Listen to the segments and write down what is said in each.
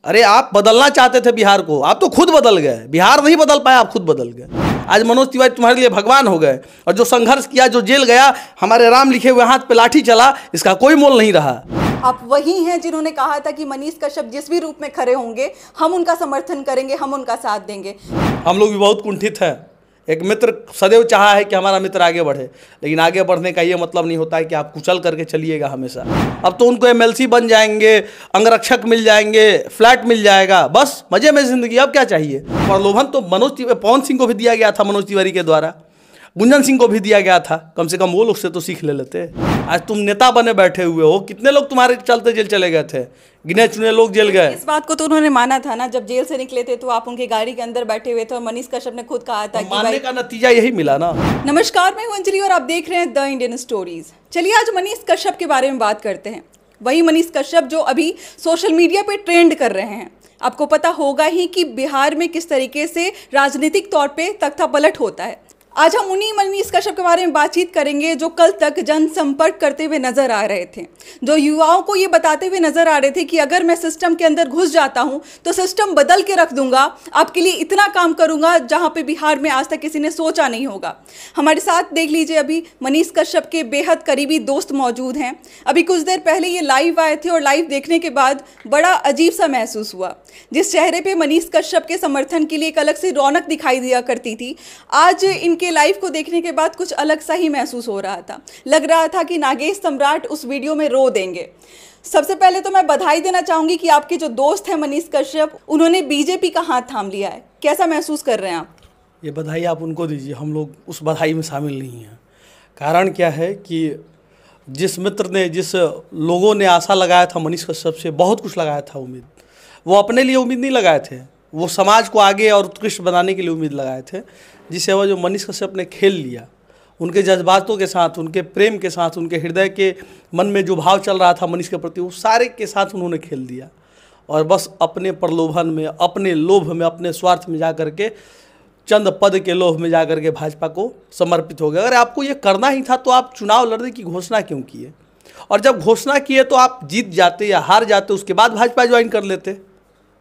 अरे आप बदलना चाहते थे बिहार को, आप तो खुद बदल गए। बिहार नहीं बदल पाया, आप खुद बदल गए। आज मनोज तिवारी तुम्हारे लिए भगवान हो गए, और जो संघर्ष किया, जो जेल गया, हमारे राम लिखे हुए हाथ पे लाठी चला, इसका कोई मोल नहीं रहा। आप वही हैं जिन्होंने कहा था कि मनीष कश्यप जिस भी रूप में खड़े होंगे हम उनका समर्थन करेंगे, हम उनका साथ देंगे। हम लोग भी बहुत कुंठित हैं। एक मित्र सदैव चाहा है कि हमारा मित्र आगे बढ़े, लेकिन आगे बढ़ने का ये मतलब नहीं होता है कि आप कुचल करके चलिएगा हमेशा। अब तो उनको एमएलसी बन जाएंगे, अंगरक्षक मिल जाएंगे, फ्लैट मिल जाएगा, बस मजे में जिंदगी। अब क्या चाहिए? प्रलोभन तो पवन सिंह को भी दिया गया था, मनोज तिवारी के द्वारा, गुंजन सिंह को भी दिया गया था। कम से कम वो लोग से तो सीख ले लेते। आज तुम नेता बने बैठे हुए हो, कितने लोग तुम्हारे चलते जेल चले गए थे? गिने चुने लोग जेल गए। इस बात को तो उन्होंने माना था ना, जब जेल से निकले थे तो आप उनकी गाड़ी के अंदर बैठे हुए थे और मनीष कश्यप ने खुद कहा था कि मानने का नतीजा यही मिला ना। नमस्कार, मैं हूं अंजलि और आप देख रहे हैं द इंडियन स्टोरीज। चलिए आज मनीष कश्यप के बारे में बात करते हैं। वही मनीष कश्यप जो अभी सोशल मीडिया पे ट्रेंड कर रहे हैं। आपको पता होगा ही कि बिहार में किस तरीके से राजनीतिक तौर पे तख्ता पलट होता है। आज हम उन्हीं मनीष कश्यप के बारे में बातचीत करेंगे जो कल तक जनसंपर्क करते हुए नजर आ रहे थे, जो युवाओं को ये बताते हुए नजर आ रहे थे कि अगर मैं सिस्टम के अंदर घुस जाता हूं तो सिस्टम बदल के रख दूंगा, आपके लिए इतना काम करूंगा जहां पे बिहार में आज तक किसी ने सोचा नहीं होगा। हमारे साथ देख लीजिए, अभी मनीष कश्यप के बेहद करीबी दोस्त मौजूद हैं। अभी कुछ देर पहले ये लाइव आए थे और लाइव देखने के बाद बड़ा अजीब सा महसूस हुआ। जिस चेहरे पे मनीष कश्यप के समर्थन के लिए एक अलग सी रौनक दिखाई दिया करती थी, आज इनके लाइव को देखने के बाद कुछ अलग सा ही महसूस हो रहा था। लग रहा था कि नागेश सम्राट उस वीडियो में रो देंगे। सबसे पहले तो मैं बधाई देना चाहूंगी कि आपके जो दोस्त हैं मनीष कश्यप, उन्होंने बीजेपी का हाथ थाम लिया है। कैसा महसूस कर रहे हैं आप? ये बधाई आप उनको दीजिए, हम लोग उस बधाई में शामिल नहीं हैं। कारण क्या है कि जिस मित्र ने, जिस लोगों ने आशा लगाया था मनीष कश्यप से, बहुत कुछ लगाया था उम्मीद, वो अपने लिए उम्मीद नहीं लगाए थे, वो समाज को आगे और उत्कृष्ट बनाने के लिए उम्मीद लगाए थे। जिसे वह जो मनीष कश्यप ने खेल लिया, उनके जज्बातों के साथ, उनके प्रेम के साथ, उनके हृदय के मन में जो भाव चल रहा था मनीष के प्रति, वो सारे के साथ उन्होंने खेल दिया। और बस अपने प्रलोभन में, अपने लोभ में, अपने स्वार्थ में जा कर के, चंद पद के लोभ में जा कर के भाजपा को समर्पित हो गए। अगर आपको ये करना ही था तो आप चुनाव लड़ने की घोषणा क्यों किए? और जब घोषणा किए तो आप जीत जाते या हार जाते, उसके बाद भाजपा ज्वाइन कर लेते,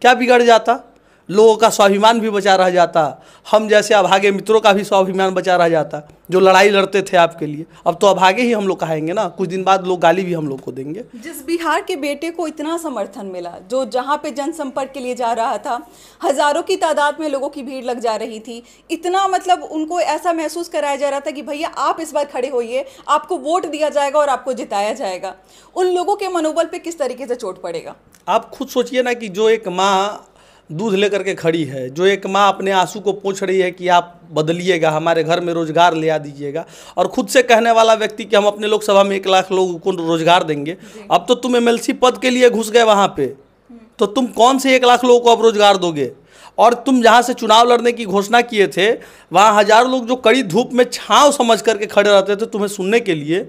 क्या बिगड़ जाता? लोगों का स्वाभिमान भी बचा रह जाता, हम जैसे अभागे मित्रों का भी स्वाभिमान बचा रह जाता, जो लड़ाई लड़ते थे आपके लिए। अब तो अभागे ही हम लोग कहेंगे ना, कुछ दिन बाद लोग गाली भी हम लोग को देंगे। जिस बिहार के बेटे को इतना समर्थन मिला, जो जहां पे जनसंपर्क के लिए जा रहा था, हजारों की तादाद में लोगों की भीड़ लग जा रही थी, इतना मतलब उनको ऐसा महसूस कराया जा रहा था कि भैया आप इस बार खड़े होइए, आपको वोट दिया जाएगा और आपको जिताया जाएगा। उन लोगों के मनोबल पे किस तरीके से चोट पड़ेगा? आप खुद सोचिए ना कि जो एक माँ दूध लेकर के खड़ी है, जो एक माँ अपने आंसू को पोंछ रही है कि आप बदलिएगा, हमारे घर में रोजगार ले आ दीजिएगा, और खुद से कहने वाला व्यक्ति कि हम अपने लोकसभा में 1 लाख लोगों को रोजगार देंगे। अब तो तुम एमएलसी पद के लिए घुस गए वहाँ पे, तो तुम कौन से 1 लाख लोगों को अब रोजगार दोगे? और तुम जहाँ से चुनाव लड़ने की घोषणा किए थे, वहाँ हजारों लोग जो कड़ी धूप में छाँव समझ करके खड़े रहते थे तुम्हें सुनने के लिए,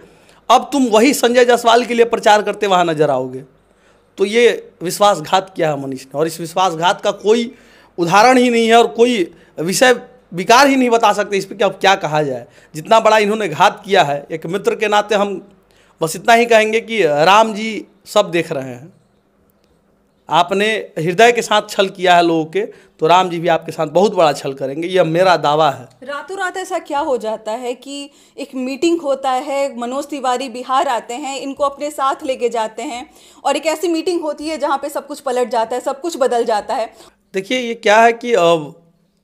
अब तुम वही संजय जायसवाल के लिए प्रचार करते वहाँ नजर आओगे। तो ये विश्वासघात किया है मनीष ने, और इस विश्वासघात का कोई उदाहरण ही नहीं है और कोई विषय विकार ही नहीं बता सकते इस पर कि अब क्या कहा जाए। जितना बड़ा इन्होंने घात किया है, एक मित्र के नाते हम बस इतना ही कहेंगे कि राम जी सब देख रहे हैं। आपने हृदय के साथ छल किया है लोगों के, तो राम जी भी आपके साथ बहुत बड़ा छल करेंगे, यह मेरा दावा है। रातों रात ऐसा क्या हो जाता है कि एक मीटिंग होता है, मनोज तिवारी बिहार आते हैं, इनको अपने साथ लेके जाते हैं और एक ऐसी मीटिंग होती है जहां पे सब कुछ पलट जाता है, सब कुछ बदल जाता है। देखिए ये क्या है कि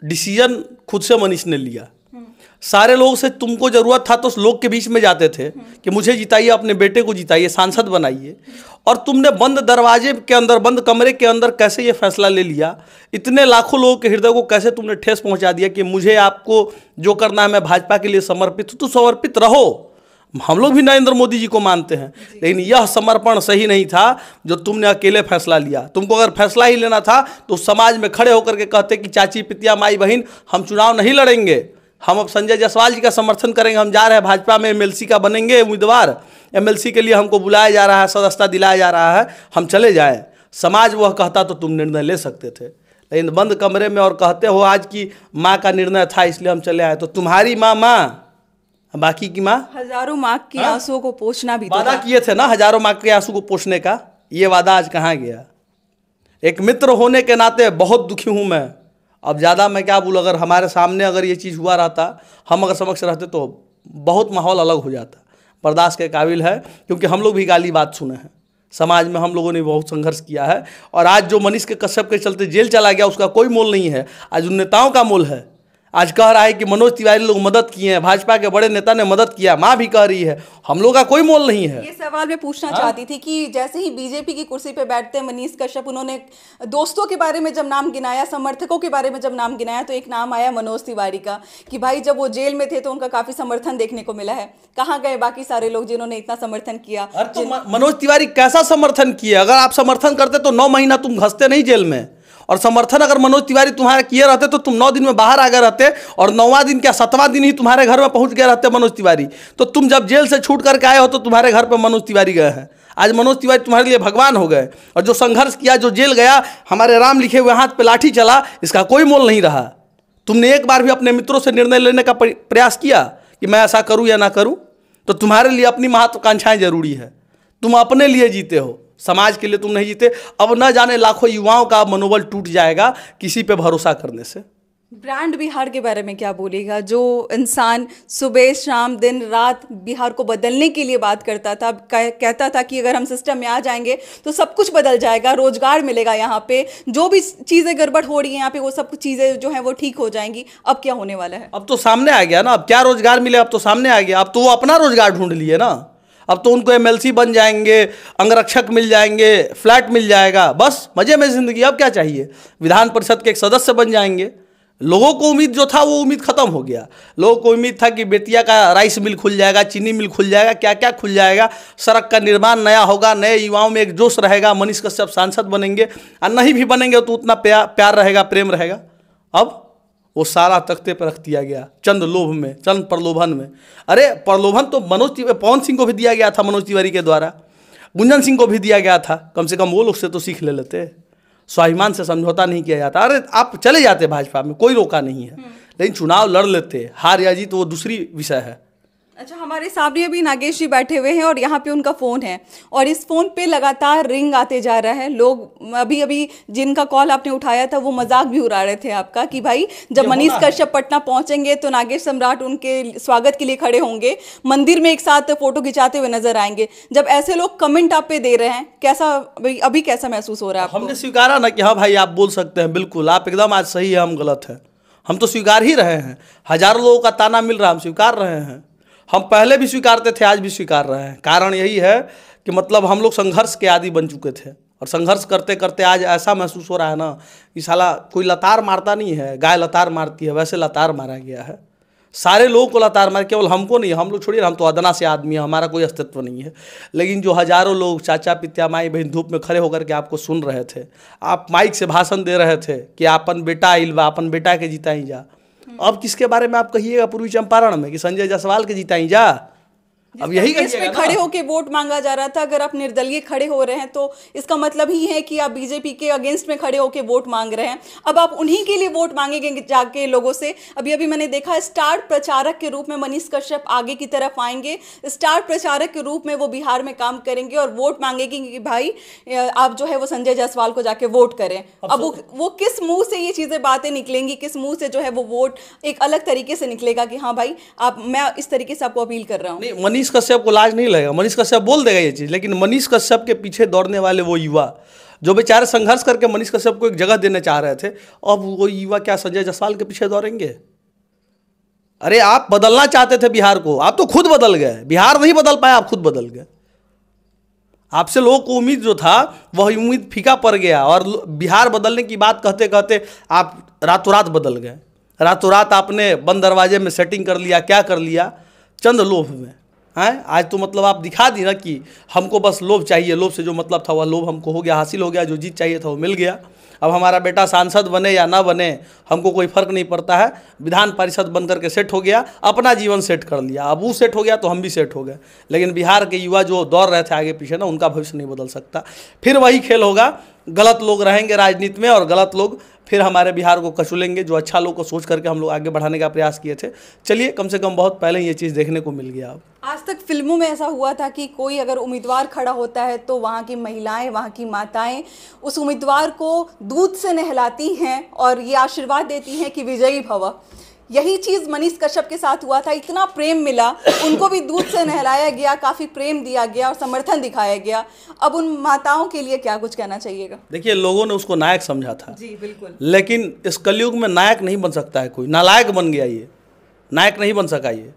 डिसीजन खुद से मनीष ने लिया। सारे लोगों से तुमको जरूरत था तो लोग के बीच में जाते थे कि मुझे जिताइए, अपने बेटे को जिताइए, सांसद बनाइए, और तुमने बंद दरवाजे के अंदर, बंद कमरे के अंदर कैसे ये फैसला ले लिया? इतने लाखों लोगों के हृदय को कैसे तुमने ठेस पहुंचा दिया कि मुझे, आपको जो करना है, मैं भाजपा के लिए समर्पित हूँ। तो समर्पित रहो, हम लोग भी नरेंद्र मोदी जी को मानते हैं, लेकिन यह समर्पण सही नहीं था जो तुमने अकेले फैसला लिया। तुमको अगर फैसला ही लेना था तो समाज में खड़े होकर के कहते कि चाची, पितिया, माई, बहन, हम चुनाव नहीं लड़ेंगे, हम अब संजय जायसवाल जी का समर्थन करेंगे, हम जा रहे हैं भाजपा में, एमएलसी का बनेंगे उम्मीदवार, एमएलसी के लिए हमको बुलाया जा रहा है, सदस्यता दिलाया जा रहा है, हम चले जाएं। समाज वह कहता तो तुम निर्णय ले सकते थे, लेकिन बंद कमरे में और कहते हो आज की माँ का निर्णय था इसलिए हम चले आए। तो तुम्हारी माँ, बाकी की माँ, हजारों माँ के आंसुओं को पोंछना भी वादा किए थे ना, हजारों माँ के आंसू को पोंछने का, ये वादा आज कहाँ गया? एक मित्र होने के नाते बहुत दुखी हूँ मैं। अब ज़्यादा मैं क्या बोलूँ, अगर हमारे सामने अगर ये चीज़ हुआ रहता, हम अगर समक्ष रहते तो बहुत माहौल अलग हो जाता। बर्दाश्त के काबिल है, क्योंकि हम लोग भी गाली बात सुने हैं, समाज में हम लोगों ने बहुत संघर्ष किया है। और आज जो मनीष के कश्यप के चलते जेल चला गया, उसका कोई मोल नहीं है, आज उन नेताओं का मोल है। आज कह रहा है कि मनोज तिवारी लोग मदद किए हैं, भाजपा के बड़े नेता ने मदद किया, माँ भी कह रही है, हम लोग का कोई मोल नहीं है। ये सवाल मैं पूछना चाहती थी कि जैसे ही बीजेपी की कुर्सी पे बैठते हैं मनीष कश्यप, उन्होंने दोस्तों के बारे में जब नाम गिनाया, समर्थकों के बारे में जब नाम गिनाया, तो एक नाम आया मनोज तिवारी का, कि भाई जब वो जेल में थे तो उनका काफी समर्थन देखने को मिला है। कहाँ गए बाकी सारे लोग जिन्होंने इतना समर्थन किया? तो मनोज तिवारी कैसा समर्थन किया? अगर आप समर्थन करते तो 9 महीना तुम घसते नहीं जेल में, और समर्थन अगर मनोज तिवारी तुम्हारे किए रहते तो तुम 9 दिन में बाहर आ गए रहते, और 9वां दिन क्या 7वां दिन ही तुम्हारे घर में पहुंच गए रहते मनोज तिवारी। तो तुम जब जेल से छूट करके आए हो तो तुम्हारे घर पर मनोज तिवारी गए हैं। आज मनोज तिवारी तुम्हारे लिए भगवान हो गए। और जो संघर्ष किया, जो जेल गया, हमारे राम लिखे हुए हाथ पे लाठी चला, इसका कोई मोल नहीं रहा। तुमने एक बार भी अपने मित्रों से निर्णय लेने का प्रयास किया कि मैं ऐसा करूँ या ना करूँ? तो तुम्हारे लिए अपनी महत्वाकांक्षाएं जरूरी है। तुम अपने लिए जीते हो, समाज के लिए तुम नहीं जीते। अब न जाने लाखों युवाओं का मनोबल टूट जाएगा किसी पे भरोसा करने से। ब्रांड बिहार के बारे में क्या बोलेगा? जो इंसान सुबह शाम दिन रात बिहार को बदलने के लिए बात करता था, कहता था कि अगर हम सिस्टम में आ जाएंगे तो सब कुछ बदल जाएगा, रोजगार मिलेगा, यहाँ पे जो भी चीज़ें गड़बड़ हो रही हैं यहाँ पे वो सब कुछ चीज़ें जो हैं वो ठीक हो जाएंगी। अब क्या होने वाला है? अब तो सामने आ गया ना। अब क्या रोजगार मिले? अब तो सामने आ गया। अब तो वो अपना रोजगार ढूंढ लिए ना। अब तो उनको MLC बन जाएंगे, अंगरक्षक मिल जाएंगे, फ्लैट मिल जाएगा, बस मजे में जिंदगी। अब क्या चाहिए? विधान परिषद के एक सदस्य बन जाएंगे। लोगों को उम्मीद जो था वो उम्मीद खत्म हो गया। लोगों को उम्मीद था कि बेतिया का राइस मिल खुल जाएगा, चीनी मिल खुल जाएगा, क्या क्या खुल जाएगा, सड़क का निर्माण नया होगा, नए युवाओं में एक जोश रहेगा, मनीष कश्यप सांसद बनेंगे। और नहीं भी बनेंगे तो उतना प्यार रहेगा, प्रेम रहेगा। अब वो सारा तख्ते पर रख दिया गया, चंद लोभ में, चंद प्रलोभन में। अरे प्रलोभन तो पवन सिंह को भी दिया गया था, मनोज तिवारी के द्वारा, गुंजन सिंह को भी दिया गया था। कम से कम वो लोग से तो सीख ले लेते। स्वाभिमान से समझौता नहीं किया जाता। अरे आप चले जाते भाजपा में, कोई रोका नहीं है, लेकिन चुनाव लड़ लेते, हार या जीत वो दूसरी विषय है। अच्छा, हमारे सामने अभी नागेश जी बैठे हुए हैं और यहाँ पे उनका फ़ोन है और इस फ़ोन पे लगातार रिंग आते जा रहा है। लोग अभी अभी जिनका कॉल आपने उठाया था वो मजाक भी उड़ा रहे थे आपका कि भाई जब मनीष कश्यप पटना पहुँचेंगे तो नागेश सम्राट उनके स्वागत के लिए खड़े होंगे, मंदिर में एक साथ फ़ोटो खिंचाते हुए नजर आएंगे। जब ऐसे लोग कमेंट आप पे दे रहे हैं, कैसा अभी कैसा महसूस हो रहा है आपको? हमने स्वीकारा ना कि हाँ भाई आप बोल सकते हैं, बिल्कुल आप एकदम आज सही है, हम गलत हैं। हम तो स्वीकार ही रहे हैं। हजारों लोगों का ताना मिल रहा है, हम स्वीकार रहे हैं। हम पहले भी स्वीकारते थे, आज भी स्वीकार रहे हैं। कारण यही है कि मतलब हम लोग संघर्ष के आदी बन चुके थे और संघर्ष करते करते आज ऐसा महसूस हो रहा है ना कि साला कोई लतार मारता नहीं है, गाय लतार मारती है, वैसे लतार मारा गया है। सारे लोगों को लतार मार, केवल हमको नहीं। हम लोग छोड़िए, हम तो अदना से आदमी है, हमारा कोई अस्तित्व नहीं है। लेकिन जो हजारों लोग चाचा पित्या माई बहन धूप में खड़े होकर के आपको सुन रहे थे, आप माइक से भाषण दे रहे थे कि आपन बेटा आइल बा, अपन बेटा के जीता ही जा। अब किसके बारे में आप कहिएगा पूर्वी चंपारण में कि संजय जायसवाल के जीता ही जा? अब यही इसमें खड़े होके वोट मांगा जा रहा था। अगर आप निर्दलीय खड़े हो रहे हैं तो इसका मतलब ही है कि आप बीजेपी के अगेंस्ट में खड़े होके वोट मांग रहे हैं। अब आप उन्हीं के लिए वोट मांगेंगे जाके लोगों से। अभी अभी मैंने देखा स्टार प्रचारक के रूप में मनीष कश्यप आगे की तरफ आएंगे, स्टार प्रचारक के रूप में वो बिहार में काम करेंगे और वोट मांगेंगे कि भाई आप जो है वो संजय जायसवाल को जाके वोट करें। अब वो किस मुंह से ये चीजें बातें निकलेंगी, किस मुंह से जो है वो वोट एक अलग तरीके से निकलेगा कि हाँ भाई आप, मैं इस तरीके से आपको अपील कर रहा हूँ। मनीष कश्यप को लाज नहीं लगेगा, मनीष कश्यप बोल देगा ये चीज़। लेकिन मनीष कश्यप के पीछे दौड़ने वाले वो युवा जो बेचारे संघर्ष करके मनीष कश्यप को एक जगह देने चाह रहे थे, अब वो युवा क्या संजय जायसवाल के पीछे दौड़ेंगे? अरे आप बदलना चाहते थे बिहार को, आप तो खुद बदल गए। बिहार नहीं बदल पाया, आप खुद बदल गए। आपसे लोगों को उम्मीद जो था वह उम्मीद फीका पड़ गया और बिहार बदलने की बात कहते कहते आप रातों रात बदल गए। रातों रात आपने बंद दरवाजे में सेटिंग कर लिया, क्या कर लिया? चंद लोभ में हैं। आज तो मतलब आप दिखा दी ना कि हमको बस लोभ चाहिए, लोभ से जो मतलब था वह लोभ हमको हो गया, हासिल हो गया, जो जीत चाहिए था वो मिल गया। अब हमारा बेटा सांसद बने या ना बने हमको कोई फर्क नहीं पड़ता है। विधान परिषद बन करके सेट हो गया, अपना जीवन सेट कर लिया। अब वो सेट हो गया तो हम भी सेट हो गए। लेकिन बिहार के युवा जो दौड़ रहे थे आगे पीछे ना, उनका भविष्य नहीं बदल सकता। फिर वही खेल होगा, गलत लोग रहेंगे राजनीति में और गलत लोग फिर हमारे बिहार को कचलेंगे। जो अच्छा लोग को सोच करके हम लोग आगे बढ़ाने का प्रयास किए थे, चलिए कम से कम बहुत पहले ये चीज़ देखने को मिल गया। अब आज तक फिल्मों में ऐसा हुआ था कि कोई अगर उम्मीदवार खड़ा होता है तो वहाँ की महिलाएं, वहाँ की माताएं उस उम्मीदवार को दूध से नहलाती हैं और ये आशीर्वाद देती हैं कि विजयी भव। यही चीज़ मनीष कश्यप के साथ हुआ था। इतना प्रेम मिला, उनको भी दूध से नहलाया गया, काफ़ी प्रेम दिया गया और समर्थन दिखाया गया। अब उन माताओं के लिए क्या कुछ कहना चाहिएगा? देखिए, लोगों ने उसको नायक समझा था। जी बिल्कुल। लेकिन इस कलयुग में नायक नहीं बन सकता है कोई, नालायक बन गया ये, नायक नहीं बन सका ये।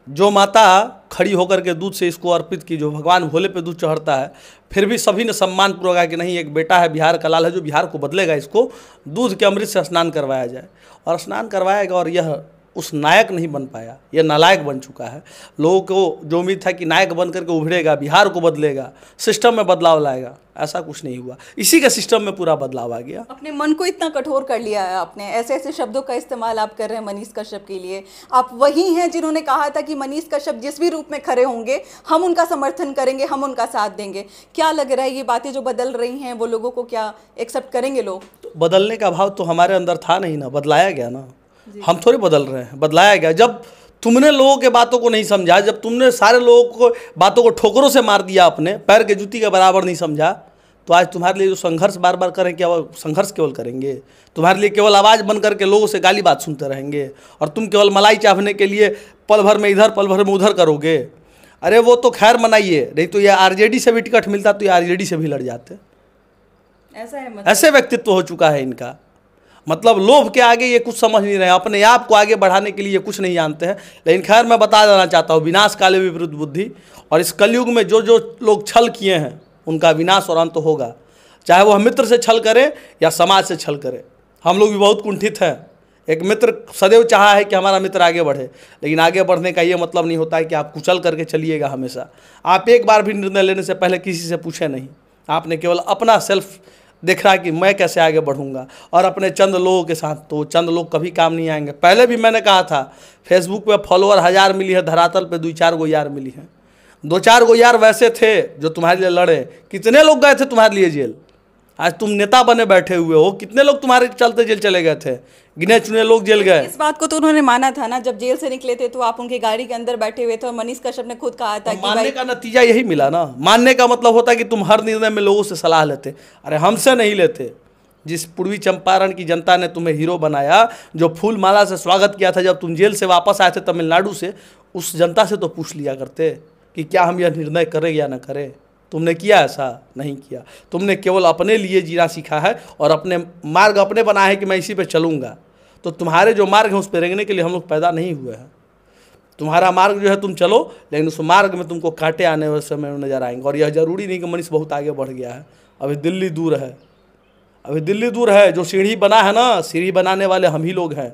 जो माता खड़ी होकर के दूध से इसको अर्पित की, जो भगवान भोले पे दूध चढ़ता है, फिर भी सभी ने सम्मान पूर्वक कहा कि नहीं, एक बेटा है, बिहार का लाल है, जो बिहार को बदलेगा, इसको दूध के अमृत से स्नान करवाया जाए। और स्नान करवाएगा, और यह उस नायक नहीं बन पाया, यह नालायक बन चुका है। लोगों को जो उम्मीद था कि नायक बन करके उभरेगा, बिहार को बदलेगा, सिस्टम में बदलाव लाएगा, ऐसा कुछ नहीं हुआ। इसी के सिस्टम में पूरा बदलाव आ गया। अपने मन को इतना कठोर कर लिया है आपने, ऐसे ऐसे शब्दों का इस्तेमाल आप कर रहे हैं मनीष कश्यप के लिए। आप वही हैं जिन्होंने कहा था कि मनीष कश्यप जिस भी रूप में खड़े होंगे हम उनका समर्थन करेंगे, हम उनका साथ देंगे। क्या लग रहा है ये बातें जो बदल रही हैं वो लोगों को क्या एक्सेप्ट करेंगे लोग? तो बदलने का भाव तो हमारे अंदर था नहीं ना, बदलाया गया ना। हम थोड़े बदल रहे हैं, बदलाया गया। जब तुमने लोगों के बातों को नहीं समझा, जब तुमने सारे लोगों को बातों को ठोकरों से मार दिया, अपने पैर के जूती के बराबर नहीं समझा, तो आज तुम्हारे लिए जो संघर्ष बार बार करें, क्या वो संघर्ष केवल करेंगे? तुम्हारे लिए केवल आवाज़ बन करके लोगों से गाली बात सुनते रहेंगे, और तुम केवल मलाई चावने के लिए पल भर में इधर पल भर में उधर करोगे। अरे वो तो खैर मनाइए, नहीं तो ये आरजेडी से भी टिकट मिलता तो ये आरजेडी से भी लड़ जाते। ऐसा है मतलब? ऐसे व्यक्तित्व हो चुका है इनका। मतलब लोभ के आगे ये कुछ समझ नहीं रहे, अपने आप को आगे बढ़ाने के लिए ये कुछ नहीं जानते हैं। लेकिन खैर, मैं बता देना चाहता हूँ, विनाश काले विपरीत बुद्धि, और इस कलयुग में जो जो लोग छल किए हैं उनका विनाश और अंत होगा। चाहे वो मित्र से छल करे या समाज से छल करे। हम लोग भी बहुत कुंठित हैं। एक मित्र सदैव चाहा है कि हमारा मित्र आगे बढ़े, लेकिन आगे बढ़ने का ये मतलब नहीं होता है कि आप कुचल करके चलिएगा हमेशा। आप एक बार भी निर्णय लेने से पहले किसी से पूछे नहीं, आपने केवल अपना सेल्फ देख रहा है कि मैं कैसे आगे बढ़ूंगा, और अपने चंद लोगों के साथ। तो चंद लोग कभी काम नहीं आएंगे। पहले भी मैंने कहा था, फेसबुक पे फॉलोअर 1000 मिली है, धरातल पे 2-4 गो यार मिली हैं। 2-4 गो यार वैसे थे जो तुम्हारे लिए लड़े। कितने लोग गए थे तुम्हारे लिए जेल? आज तुम नेता बने बैठे हुए हो, कितने लोग तुम्हारे चलते जेल चले गए थे? गिने चुने लोग जेल गए। इस बात को तो उन्होंने माना था ना, जब जेल से निकले थे तो आप उनकी गाड़ी के अंदर बैठे हुए थे और मनीष कश्यप ने खुद कहा था कि मानने का नतीजा यही मिला ना। मानने का मतलब होता है कि तुम हर निर्णय में लोगों से सलाह लेते। अरे हमसे नहीं लेते। जिस पूर्वी चंपारण की जनता ने तुम्हें हीरो बनाया, जो फूल माला से स्वागत किया था जब तुम जेल से वापस आए थे तमिलनाडु से, उस जनता से तो पूछ लिया करते कि क्या हम यह निर्णय करें या न करें। तुमने किया? ऐसा नहीं किया। तुमने केवल अपने लिए जीना सीखा है और अपने मार्ग अपने बनाए हैं कि मैं इसी पे चलूँगा। तो तुम्हारे जो मार्ग हैं उस पर रेंगने के लिए हम लोग पैदा नहीं हुए हैं। तुम्हारा मार्ग जो है तुम चलो, लेकिन उस मार्ग में तुमको कांटे आने वाले समय नजर आएंगे। और यह जरूरी नहीं कि मनीष बहुत आगे बढ़ गया है, अभी दिल्ली दूर है। अभी दिल्ली दूर है। जो सीढ़ी बना है ना, सीढ़ी बनाने वाले हम ही लोग हैं।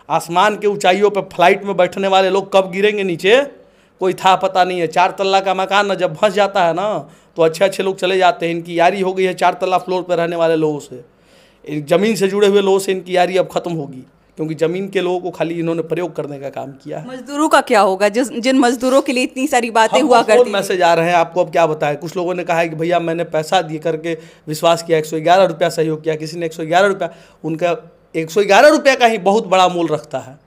आसमान के ऊंचाइयों पर फ्लाइट में बैठने वाले लोग कब गिरेंगे नीचे, कोई था पता नहीं है। 4 तल्ला का मकान ना जब फंस जाता है ना, तो अच्छे अच्छे लोग चले जाते हैं। इनकी यारी हो गई है 4 तल्ला फ्लोर पर रहने वाले लोगों से। ज़मीन से जुड़े हुए लोगों से इनकी यारी अब खत्म होगी, क्योंकि ज़मीन के लोगों को खाली इन्होंने प्रयोग करने का काम किया है। मजदूरों का क्या होगा, जिन मजदूरों के लिए इतनी सारी बातें हुआ करती थी? मैसेज आ रहे हैं, आपको अब क्या बताएं। कुछ लोगों ने कहा है कि भैया मैंने पैसा दिए करके विश्वास किया, 111 रुपया सहयोग किया। किसी ने 111 रुपया, उनका 111 रुपया का ही बहुत बड़ा मूल रखता है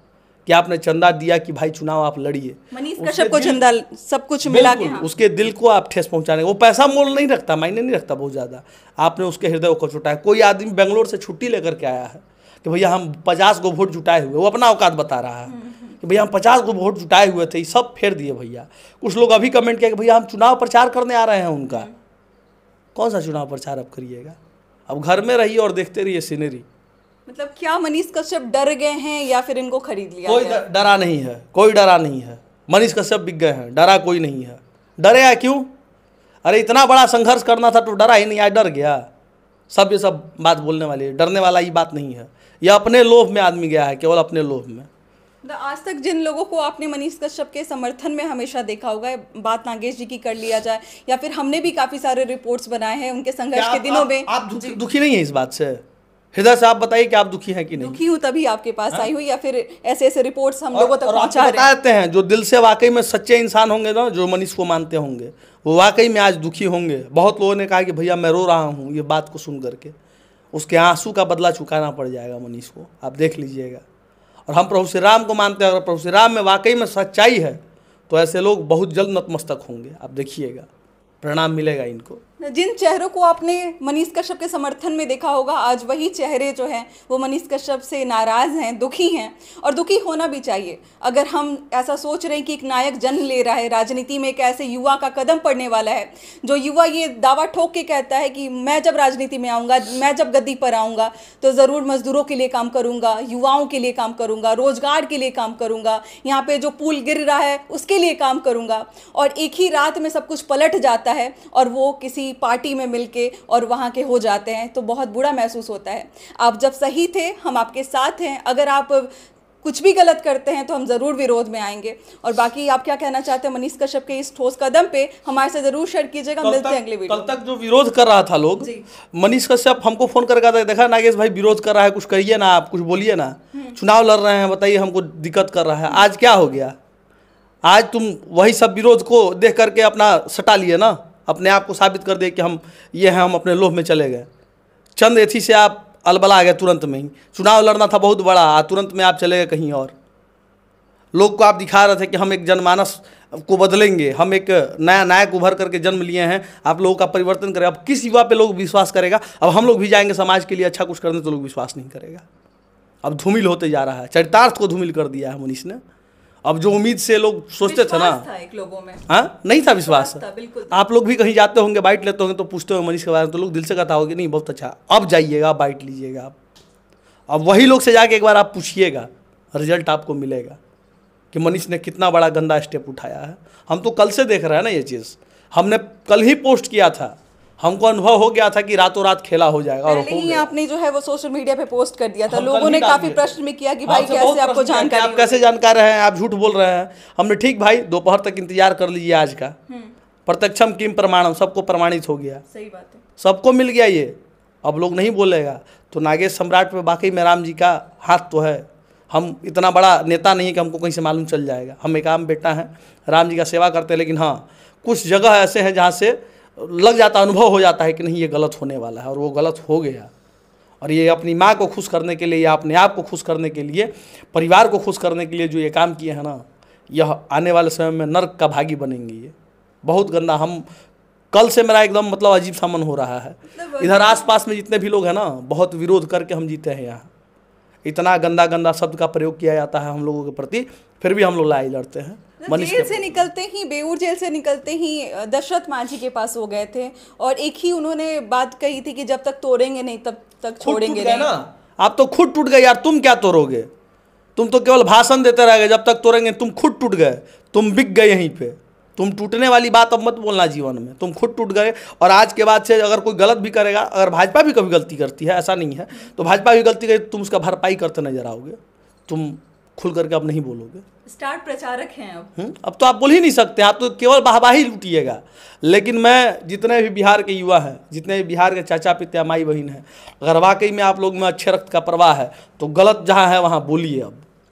कि आपने चंदा दिया कि भाई चुनाव आप लड़िए। मनीष कश्यप को चंदा सब कुछ मिला के, उसके दिल को आप ठेस पहुंचाने, वो पैसा मोल नहीं रखता, मायने नहीं रखता बहुत ज़्यादा। आपने उसके हृदय को छुटाया। कोई आदमी बेंगलोर से छुट्टी लेकर के आया है कि भैया हम 50 गो वोट जुटाए हुए, वो अपना औकात बता रहा है कि भैया हम 50 गो वोट जुटाए हुए थे, सब फेर दिए भैया। कुछ लोग अभी कमेंट किया कि भैया हम चुनाव प्रचार करने आ रहे हैं उनका। कौन सा चुनाव प्रचार अब करिएगा? अब घर में रहिए और देखते रहिए सीनरी। मतलब क्या मनीष कश्यप डर गए हैं या फिर इनको खरीद लिया? कोई डरा नहीं है, कोई डरा नहीं है। मनीष कश्यप बिक गए हैं, डरा कोई नहीं है। डरे या क्यों? अरे इतना बड़ा संघर्ष करना था तो डरा ही नहीं, आज डर गया। सब ये सब बात बोलने वाली है, डरने वाला ये बात नहीं है। यह अपने लोभ में आदमी गया है, केवल अपने लोभ में। आज तक जिन लोगों को आपने मनीष कश्यप के समर्थन में हमेशा देखा होगा, बात नागेश जी की कर लिया जाए या फिर हमने भी काफी सारे रिपोर्ट्स बनाए हैं उनके संघर्ष के दिनों में। आप दुखी नहीं है इस बात से? हृदय से आप बताइए कि आप दुखी हैं कि नहीं? दुखी हूँ तभी आपके पास आई हूँ, या फिर ऐसे ऐसे रिपोर्ट्स हम लोगों तक पहुंचा रहे हैं। जो दिल से वाकई में सच्चे इंसान होंगे ना, जो मनीष को मानते होंगे, वो वाकई में आज दुखी होंगे। बहुत लोगों ने कहा कि भैया मैं रो रहा हूँ ये बात को सुन करके। उसके आंसू का बदला चुकाना पड़ जाएगा मनीष को, आप देख लीजिएगा। और हम प्रभु श्री राम को मानते हैं, अगर प्रभु श्री राम में वाकई में सच्चाई है तो ऐसे लोग बहुत जल्द नतमस्तक होंगे, आप देखिएगा, परिणाम मिलेगा इनको। जिन चेहरों को आपने मनीष कश्यप के समर्थन में देखा होगा, आज वही चेहरे जो हैं वो मनीष कश्यप से नाराज़ हैं, दुखी हैं, और दुखी होना भी चाहिए। अगर हम ऐसा सोच रहे हैं कि एक नायक जन्म ले रहा है, राजनीति में एक ऐसे युवा का कदम पड़ने वाला है, जो युवा ये दावा ठोक के कहता है कि मैं जब राजनीति में आऊँगा, मैं जब गद्दी पर आऊँगा तो ज़रूर मजदूरों के लिए काम करूँगा, युवाओं के लिए काम करूँगा, रोजगार के लिए काम करूँगा, यहाँ पर जो पुल गिर रहा है उसके लिए काम करूँगा, और एक ही रात में सब कुछ पलट जाता है और वो किसी पार्टी में मिलके और वहाँ के हो जाते हैं, तो बहुत बुरा महसूस होता है। आप जब सही थे हम आपके साथ हैं, अगर आप कुछ भी गलत करते हैं तो हम ज़रूर विरोध में आएंगे। और बाकी आप क्या कहना चाहते हैं मनीष कश्यप के इस ठोस कदम पे, हमारे से ज़रूर शेयर कीजिएगा। मिलते हैं अगले वीडियो। कल तक जो विरोध कर रहा था लोग, मनीष कश्यप हमको फोन करके आता है, देखा नागेश भाई विरोध कर रहा है, कुछ करिए ना, आप कुछ बोलिए ना, चुनाव लड़ रहे हैं, बताइए हमको दिक्कत कर रहा है। आज क्या हो गया? आज तुम वही सब विरोध को देख करके अपना सटा लिए ना, अपने आप को साबित कर दिए कि हम ये हैं, हम अपने लोभ में चले गए। चंद एथी से आप अलबला आ गए तुरंत में ही, चुनाव लड़ना था बहुत बड़ा, तुरंत में आप चले गए कहीं और। लोग को आप दिखा रहे थे कि हम एक जनमानस को बदलेंगे, हम एक नया नायक उभर करके जन्म लिए हैं, आप लोगों का परिवर्तन करें। अब किस युवा पे लोग विश्वास करेगा? अब हम लोग भी जाएंगे समाज के लिए अच्छा कुछ करने तो लोग विश्वास नहीं करेगा। अब धूमिल होते जा रहा है, चरितार्थ को धूमिल कर दिया है मनीष ने। अब जो उम्मीद से लोग सोचते थे ना, एक लोगों में नहीं था विश्वास। बिल्कुल। आप लोग भी कहीं जाते होंगे, बाइट लेते होंगे तो पूछते होंगे मनीष के बारे में, तो लोग दिल से कहता होगा नहीं बहुत अच्छा, अब जाइएगा बाइट लीजिएगा आप। अब वही लोग से जाके एक बार आप पूछिएगा, रिजल्ट आपको मिलेगा कि मनीष ने कितना बड़ा गंदा स्टेप उठाया है। हम तो कल से देख रहे हैं ना ये चीज़, हमने कल ही पोस्ट किया था, हमको अनुभव हो गया था कि रातों रात खेला हो जाएगा। और पहले ही आपने जो है वो सोशल मीडिया पे पोस्ट कर दिया था, लोगों ने काफी प्रश्न में किया कि भाई कैसे आपको जानकारी, आप कैसे जानकार हैं, आप झूठ बोल रहे हैं। हमने ठीक भाई दोपहर तक इंतजार कर लीजिए आज का, प्रत्यक्षम किम प्रमाणम, सबको प्रमाणित हो गया, सही बात है, सबको मिल गया ये। अब लोग नहीं बोलेगा तो नागेश सम्राट पे वाकई में राम जी का हाथ तो है। हम इतना बड़ा नेता नहीं कि हमको कहीं से मालूम चल जाएगा, हम एक आम बेटा हैं, राम जी का सेवा करते हैं, लेकिन हाँ कुछ जगह ऐसे हैं जहाँ से लग जाता, अनुभव हो जाता है कि नहीं ये गलत होने वाला है, और वो गलत हो गया। और ये अपनी माँ को खुश करने के लिए या अपने आप को खुश करने के लिए, परिवार को खुश करने के लिए जो ये काम किए हैं ना, यह आने वाले समय में नर्क का भागी बनेंगे। ये बहुत गंदा, हम कल से मेरा एकदम मतलब अजीब सा मन हो रहा है। इधर आसपास में जितने भी लोग हैं ना, बहुत विरोध करके हम जीते हैं यहाँ। इतना गंदा गंदा शब्द का प्रयोग किया जाता है हम लोगों के प्रति, फिर भी हम लोग लड़ाई लड़ते हैं। जेल से निकलते ही, बेऊर जेल से निकलते ही दशरथ मांझी के पास हो गए थे, और एक ही उन्होंने बात कही थी कि जब तक तोड़ेंगे नहीं तब तक छोड़ेंगे नहीं। ना आप तो खुद टूट गए यार, तुम क्या तोड़ोगे? तुम तो केवल भाषण देते रह गए, जब तक तोड़ेंगे तुम खुद टूट गए, तुम बिक गए यहीं पे। तुम टूटने वाली बात अब मत बोलना जीवन में, तुम खुद टूट गए। और आज के बाद से अगर कोई गलत भी करेगा, अगर भाजपा भी कभी गलती करती है, ऐसा नहीं है, तो भाजपा भी गलती करे तुम उसका भरपाई करते नजर आओगे, तुम खुल करके अब नहीं बोलोगे। स्टार प्रचारक हैं अब तो आप बोल ही नहीं सकते, आप तो केवल वाहवाही लूटिएगा। लेकिन मैं जितने भी बिहार के युवा हैं, जितने भी बिहार के चाचा पिता माई बहन हैं, अगर वाकई में आप लोग में अच्छे रक्त का प्रवाह है तो गलत जहाँ है वहाँ बोलिए।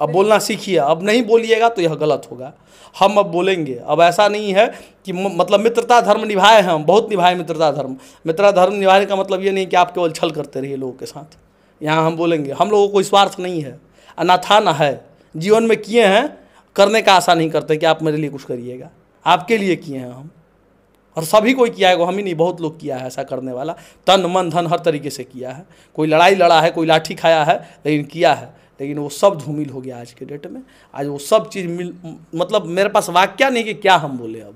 अब बोलना सीखिए, अब नहीं बोलिएगा तो यह गलत होगा। हम अब बोलेंगे। अब ऐसा नहीं है कि मतलब मित्रता धर्म निभाए हैं, हम बहुत निभाए मित्रता धर्म। मित्रता धर्म निभाने का मतलब ये नहीं कि आप केवल छल करते रहिए लोगों के साथ। यहाँ हम बोलेंगे, हम लोगों को कोई स्वार्थ नहीं है, ना था ना है, जीवन में किए हैं, करने का आशा नहीं करते कि आप मेरे लिए कुछ करिएगा, आपके लिए किए हैं हम। और सभी कोई किया है, वो हम ही नहीं, बहुत लोग किया है ऐसा करने वाला, तन मन धन हर तरीके से किया है। कोई लड़ाई लड़ा है, कोई लाठी खाया है, लेकिन किया है। लेकिन वो सब धूमिल हो गया आज के डेट में। आज वो सब चीज़ मतलब मेरे पास वाक्य नहीं कि क्या हम बोले अब।